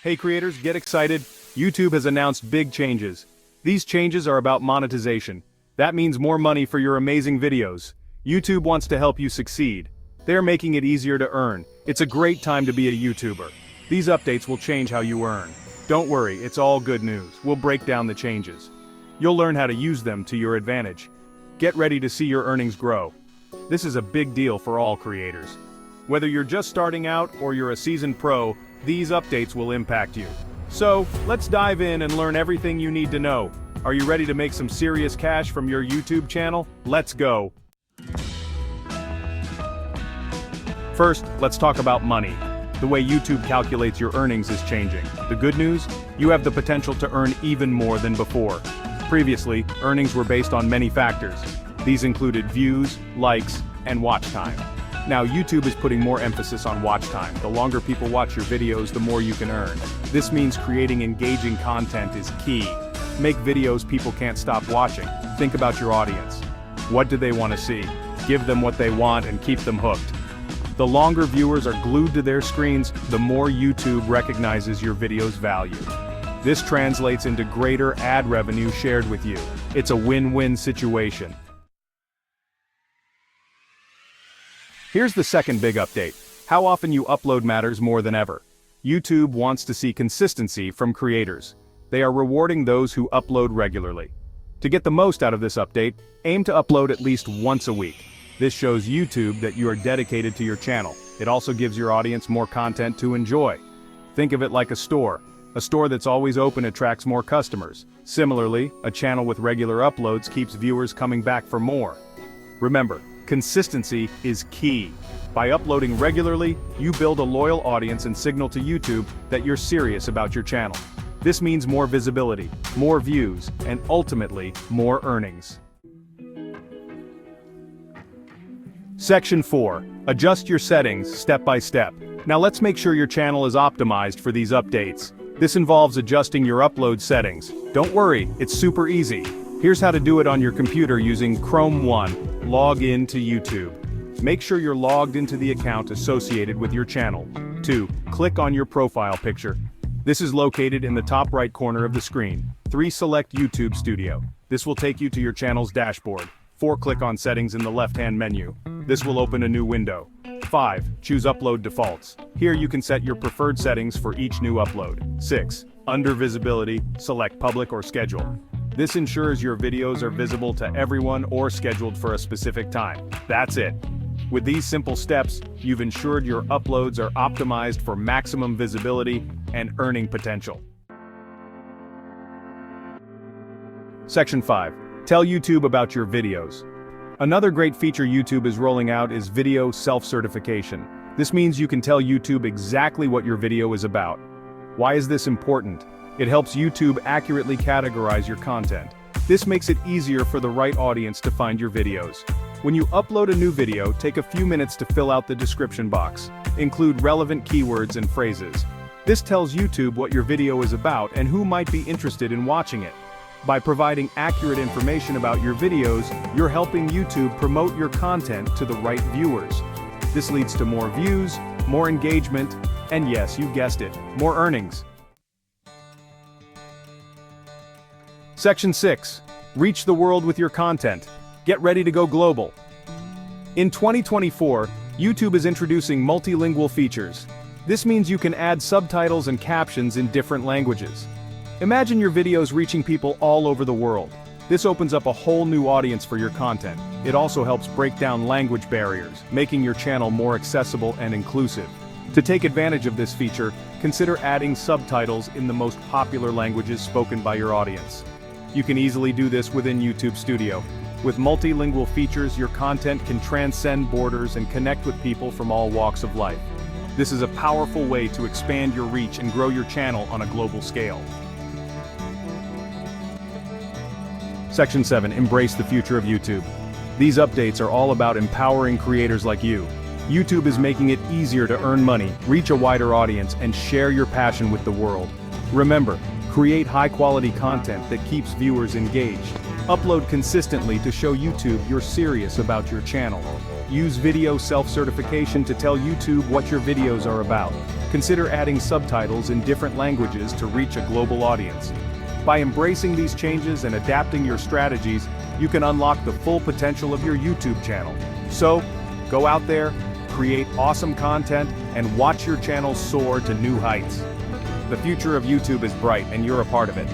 Hey creators, get excited. YouTube has announced big changes. These changes are about monetization. That means more money for your amazing videos. YouTube wants to help you succeed. They're making it easier to earn. It's a great time to be a YouTuber. These updates will change how you earn. Don't worry, it's all good news. We'll break down the changes. You'll learn how to use them to your advantage. Get ready to see your earnings grow. This is a big deal for all creators. Whether you're just starting out or you're a seasoned pro, these updates will impact you. So, let's dive in and learn everything you need to know. Are you ready to make some serious cash from your YouTube channel? Let's go! First, let's talk about money. The way YouTube calculates your earnings is changing. The good news? You have the potential to earn even more than before. Previously, earnings were based on many factors. These included views, likes, and watch time. Now YouTube is putting more emphasis on watch time. The longer people watch your videos, the more you can earn. This means creating engaging content is key. Make videos people can't stop watching. Think about your audience. What do they want to see? Give them what they want and keep them hooked. The longer viewers are glued to their screens, the more YouTube recognizes your video's value. This translates into greater ad revenue shared with you. It's a win-win situation. Here's the second big update. How often you upload matters more than ever. YouTube wants to see consistency from creators. They are rewarding those who upload regularly. To get the most out of this update, aim to upload at least once a week. This shows YouTube that you are dedicated to your channel. It also gives your audience more content to enjoy. Think of it like a store. A store that's always open attracts more customers. Similarly, a channel with regular uploads keeps viewers coming back for more. Remember, consistency is key. By uploading regularly, you build a loyal audience and signal to YouTube that you're serious about your channel. This means more visibility, more views, and ultimately, more earnings. Section 4. Adjust your settings step by step. Now let's make sure your channel is optimized for these updates. This involves adjusting your upload settings. Don't worry, it's super easy. Here's how to do it on your computer using Chrome 1. Log in to YouTube. Make sure you're logged into the account associated with your channel. 2. Click on your profile picture. This is located in the top right corner of the screen. 3. Select YouTube Studio. This will take you to your channel's dashboard. 4. Click on Settings in the left-hand menu. This will open a new window. 5. Choose Upload Defaults. Here you can set your preferred settings for each new upload. 6. Under Visibility, select Public or Schedule. This ensures your videos are visible to everyone or scheduled for a specific time. That's it. With these simple steps, you've ensured your uploads are optimized for maximum visibility and earning potential. Section 5. Tell YouTube about your videos. Another great feature YouTube is rolling out is video self-certification. This means you can tell YouTube exactly what your video is about. Why is this important? It helps YouTube accurately categorize your content. This makes it easier for the right audience to find your videos. When you upload a new video, take a few minutes to fill out the description box. Include relevant keywords and phrases. This tells YouTube what your video is about and who might be interested in watching it. By providing accurate information about your videos, you're helping YouTube promote your content to the right viewers. This leads to more views, more engagement, and yes, you guessed it, more earnings. Section 6. Reach the world with your content. Get ready to go global. In 2024, YouTube is introducing multilingual features. This means you can add subtitles and captions in different languages. Imagine your videos reaching people all over the world. This opens up a whole new audience for your content. It also helps break down language barriers, making your channel more accessible and inclusive. To take advantage of this feature, consider adding subtitles in the most popular languages spoken by your audience. You can easily do this within YouTube Studio. With multilingual features, your content can transcend borders and connect with people from all walks of life. This is a powerful way to expand your reach and grow your channel on a global scale. Section 7. Embrace the future of YouTube. These updates are all about empowering creators like you. YouTube is making it easier to earn money, reach a wider audience, and share your passion with the world. Remember, create high-quality content that keeps viewers engaged. Upload consistently to show YouTube you're serious about your channel. Use video self-certification to tell YouTube what your videos are about. Consider adding subtitles in different languages to reach a global audience. By embracing these changes and adapting your strategies, you can unlock the full potential of your YouTube channel. So, go out there, create awesome content, and watch your channel soar to new heights. The future of YouTube is bright, and you're a part of it.